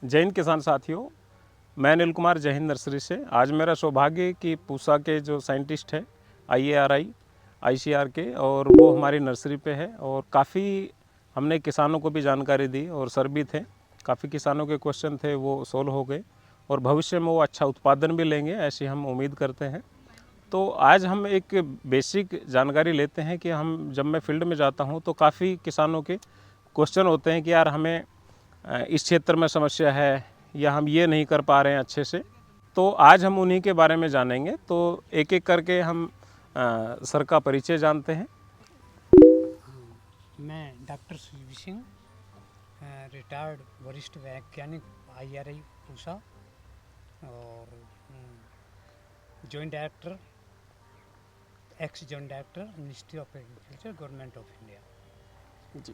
जय हिंद किसान साथियों, मैं अनिल कुमार जय हिंद नर्सरी से। आज मेरा सौभाग्य है कि पूसा के जो साइंटिस्ट है IARI ICR के, और वो हमारी नर्सरी पे है और काफ़ी हमने किसानों को भी जानकारी दी और सर भी थे। काफ़ी किसानों के क्वेश्चन थे वो सोल्व हो गए और भविष्य में वो अच्छा उत्पादन भी लेंगे, ऐसी हम उम्मीद करते हैं। तो आज हम एक बेसिक जानकारी लेते हैं कि हम जब मैं फील्ड में जाता हूँ तो काफ़ी किसानों के क्वेश्चन होते हैं कि यार हमें इस क्षेत्र में समस्या है या हम ये नहीं कर पा रहे हैं अच्छे से। तो आज हम उन्हीं के बारे में जानेंगे। तो एक एक करके हम सर का परिचय जानते हैं। मैं डॉक्टर सीवी सिंह, रिटायर्ड वरिष्ठ वैज्ञानिक IRI पूसा और joint director, ex joint director ministry of agriculture, government of India. जी।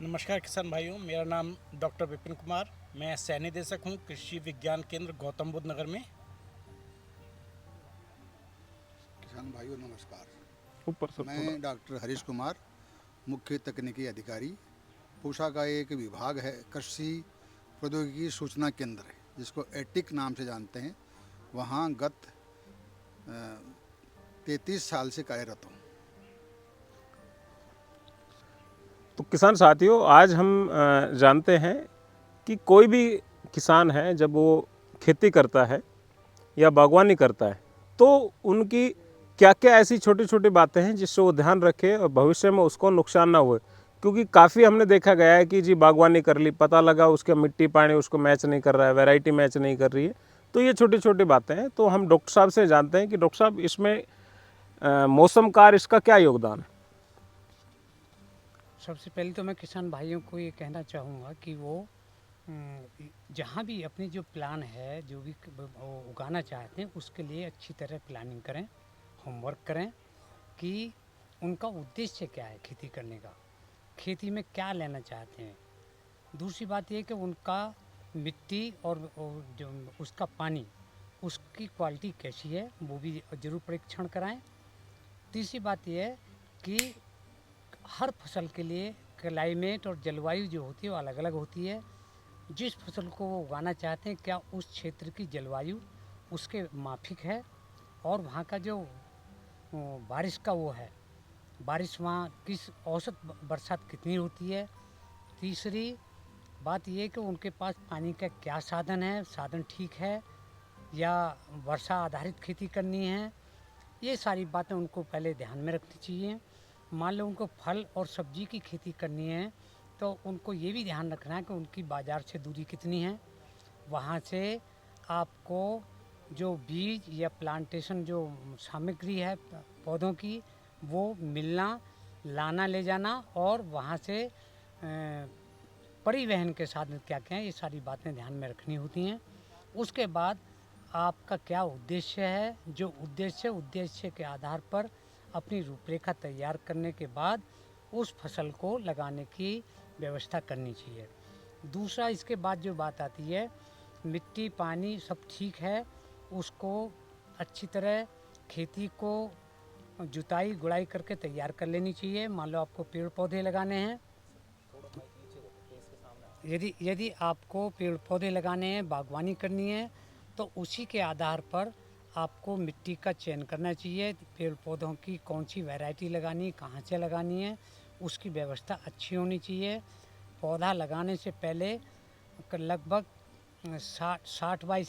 नमस्कार किसान भाइयों, मेरा नाम डॉक्टर विपिन कुमार, मैं सह निदेशक हूँ कृषि विज्ञान केंद्र गौतम बुद्ध नगर में। किसान भाइयों नमस्कार। ऊपर सर मैं डॉक्टर हरीश कुमार, मुख्य तकनीकी अधिकारी। पूसा का एक विभाग है, कृषि प्रौद्योगिकी सूचना केंद्र है, जिसको एटिक नाम से जानते हैं। वहाँ गत 33 साल से कार्यरत हूँ। तो किसान साथियों, आज हम जानते हैं कि कोई भी किसान है जब वो खेती करता है या बागवानी करता है तो उनकी क्या क्या ऐसी छोटी छोटी बातें हैं जिससे वो ध्यान रखे और भविष्य में उसको नुकसान ना हुए। क्योंकि काफ़ी हमने देखा गया है कि जी बागवानी कर ली, पता लगा उसके मिट्टी पानी उसको मैच नहीं कर रहा है, वैरायटी मैच नहीं कर रही है। तो ये छोटी छोटी बातें हैं। तो हम डॉक्टर साहब से जानते हैं कि डॉक्टर साहब इसमें मौसमकार इसका क्या योगदान है। सबसे पहले तो मैं किसान भाइयों को ये कहना चाहूँगा कि वो जहाँ भी अपनी जो प्लान है, जो भी वो उगाना चाहते हैं, उसके लिए अच्छी तरह प्लानिंग करें, होमवर्क करें कि उनका उद्देश्य क्या है खेती करने का, खेती में क्या लेना चाहते हैं। दूसरी बात ये कि उनका मिट्टी और जो उसका पानी, उसकी क्वालिटी कैसी है, वो भी ज़रूर परीक्षण कराएं। तीसरी बात ये है कि हर फसल के लिए क्लाइमेट और जलवायु जो होती है वो अलग अलग होती है। जिस फसल को वो उगाना चाहते हैं, क्या उस क्षेत्र की जलवायु उसके माफिक है और वहाँ का जो बारिश का वो है, बारिश वहाँ किस औसत बरसात कितनी होती है। तीसरी बात ये कि उनके पास पानी का क्या साधन है, साधन ठीक है या वर्षा आधारित खेती करनी है। ये सारी बातें उनको पहले ध्यान में रखनी चाहिए। मान लो उनको फल और सब्जी की खेती करनी है तो उनको ये भी ध्यान रखना है कि उनकी बाज़ार से दूरी कितनी है। वहाँ से आपको जो बीज या प्लांटेशन जो सामग्री है पौधों की, वो मिलना, लाना ले जाना और वहाँ से परिवहन के साधन क्या क्या हैं, ये सारी बातें ध्यान में रखनी होती हैं। उसके बाद आपका क्या उद्देश्य है, जो उद्देश्य के आधार पर अपनी रूपरेखा तैयार करने के बाद उस फसल को लगाने की व्यवस्था करनी चाहिए। दूसरा, इसके बाद जो बात आती है, मिट्टी पानी सब ठीक है, उसको अच्छी तरह खेती को जुताई गुड़ाई करके तैयार कर लेनी चाहिए। मान लो आपको पेड़ पौधे लगाने हैं, यदि आपको पेड़ पौधे लगाने हैं, बागवानी करनी है, तो उसी के आधार पर आपको मिट्टी का चयन करना चाहिए। पेड़ पौधों की कौन सी वैरायटी लगानी, कहाँ से लगानी है, उसकी व्यवस्था अच्छी होनी चाहिए। पौधा लगाने से पहले लगभग 60 बाई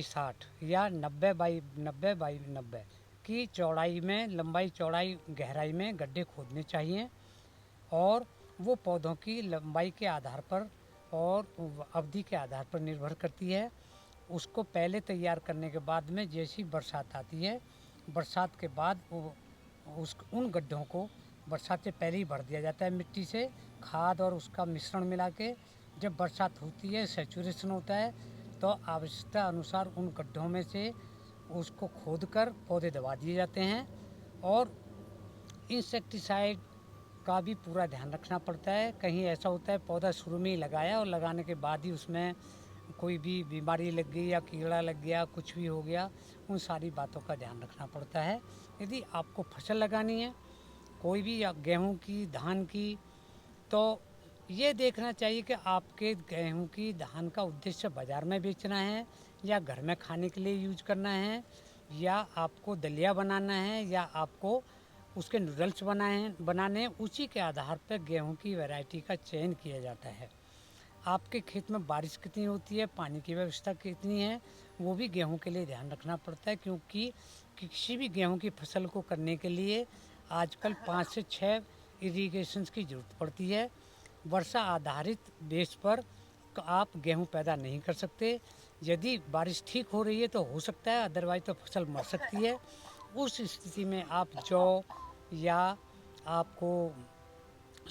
60 या 90 बाई 90 की चौड़ाई में, लंबाई चौड़ाई गहराई में गड्ढे खोदने चाहिए और वो पौधों की लंबाई के आधार पर और अवधि के आधार पर निर्भर करती है। उसको पहले तैयार करने के बाद में जैसी बरसात आती है, बरसात के बाद उन गड्ढों को बरसात से पहले ही भर दिया जाता है मिट्टी से, खाद और उसका मिश्रण मिला के। जब बरसात होती है, सैचुरेशन होता है, तो आवश्यकता अनुसार उन गड्ढों में से उसको खोदकर पौधे दबा दिए जाते हैं। और इंसेक्टिसाइड का भी पूरा ध्यान रखना पड़ता है। कहीं ऐसा होता है पौधा शुरू में ही लगाया और लगाने के बाद ही उसमें कोई भी बीमारी लग गई या कीड़ा लग गया, कुछ भी हो गया, उन सारी बातों का ध्यान रखना पड़ता है। यदि आपको फसल लगानी है, कोई भी, या गेहूं की, धान की तो ये देखना चाहिए कि आपके गेहूं की धान का उद्देश्य बाज़ार में बेचना है या घर में खाने के लिए यूज करना है, या आपको दलिया बनाना है, या आपको उसके नूडल्स बनाने हैं। उसी के आधार पर गेहूं की वैरायटी का चयन किया जाता है। आपके खेत में बारिश कितनी होती है, पानी की व्यवस्था कितनी है, वो भी गेहूं के लिए ध्यान रखना पड़ता है, क्योंकि किसी भी गेहूं की फसल को करने के लिए आजकल 5 से 6 इरिगेशंस की ज़रूरत पड़ती है। वर्षा आधारित बेस पर आप गेहूं पैदा नहीं कर सकते। यदि बारिश ठीक हो रही है तो हो सकता है, अदरवाइज तो फसल मर सकती है। उस स्थिति में आप जौ या आपको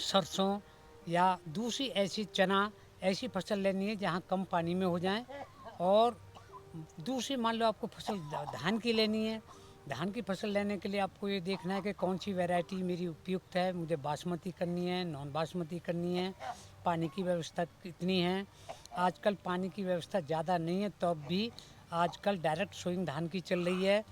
सरसों या दूसरी ऐसी चना ऐसी फसल लेनी है जहाँ कम पानी में हो जाए। और दूसरी मान लो आपको फसल धान की लेनी है। धान की फसल लेने के लिए आपको ये देखना है कि कौन सी वैरायटी मेरी उपयुक्त है, मुझे बासमती करनी है, नॉन बासमती करनी है, पानी की व्यवस्था कितनी है। आजकल पानी की व्यवस्था ज़्यादा नहीं है, तब भी आजकल डायरेक्ट सोइंग धान की चल रही है।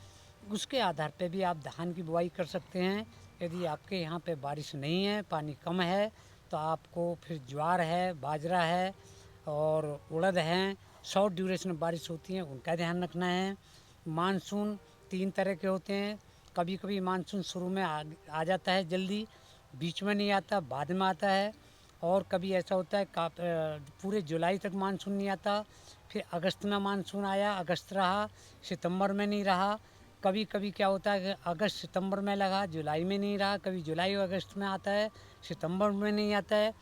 उसके आधार पे भी आप धान की बुआई कर सकते हैं। यदि आपके यहाँ पे बारिश नहीं है, पानी कम है, तो आपको फिर ज्वार है, बाजरा है और उड़द हैं। शॉर्ट ड्यूरेशन बारिश होती है, उनका ध्यान रखना है। मानसून 3 तरह के होते हैं। कभी कभी मानसून शुरू में आ जाता है जल्दी, बीच में नहीं आता, बाद में आता है। और कभी ऐसा होता है पूरे जुलाई तक मानसून नहीं आता, फिर अगस्त में मानसून आया, अगस्त रहा, सितंबर में नहीं रहा। कभी कभी क्या होता है कि अगस्त सितंबर में लगा, जुलाई में नहीं रहा। कभी जुलाई और अगस्त में आता है, सितंबर में नहीं आता है।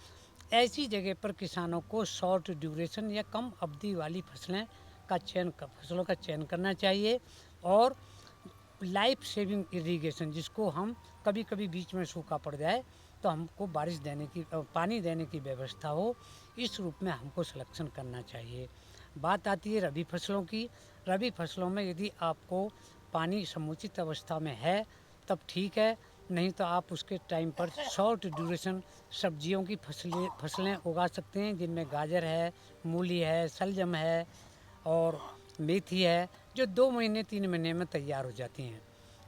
ऐसी जगह पर किसानों को शॉर्ट ड्यूरेशन या कम अवधि वाली फसलों का चयन करना चाहिए। और लाइफ सेविंग इरिगेशन, जिसको हम कभी कभी बीच में सूखा पड़ जाए तो हमको बारिश देने की पानी देने की व्यवस्था हो, इस रूप में हमको सिलेक्शन करना चाहिए। बात आती है रबी फसलों की। रबी फसलों में यदि आपको पानी समुचित अवस्था में है तब ठीक है, नहीं तो आप उसके टाइम पर शॉर्ट ड्यूरेशन सब्जियों की फसलें उगा सकते हैं, जिनमें गाजर है, मूली है, शलजम है और मेथी है, जो 2 महीने 3 महीने में तैयार हो जाती हैं।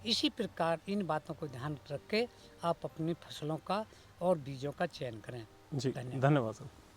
इसी प्रकार इन बातों को ध्यान रख के आप अपनी फसलों का और बीजों का चयन करें। जी धन्यवाद। धन्यवाद सर।